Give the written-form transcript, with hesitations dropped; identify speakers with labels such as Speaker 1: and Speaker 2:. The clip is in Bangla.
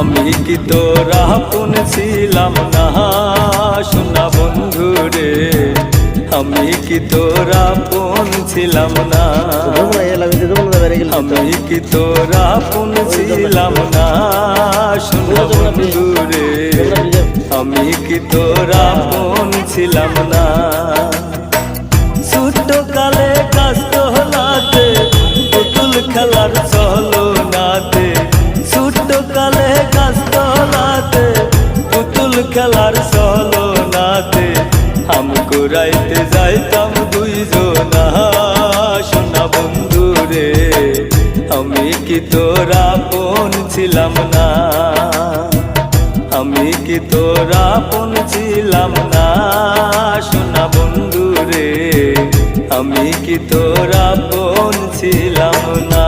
Speaker 1: আমি কি তোর আপন ছিলাম না সোনা বন্ধু রে, আমি কি তোর আপন ছিলাম না, আমি কি তোর আপন ছিলাম না সোনা বন্ধু রে, আমি কি তোর আপন ছিলাম না। ছোট কালে কাস্ত হলাতে পুতুল খেলার চলো নাতে, ছোট কালে কাস্ত হলাতে পুতুল খেলার চলো নাতে, আমকো রাইতে যাইতাম দুইজনা সোনা বন্ধু রে, আমি কি তোর আপন ছিলাম না, আমি কি তোর আপন ছিলাম না সোনা বন্ধু রে, আমি কি তোর আপন ছিলাম না।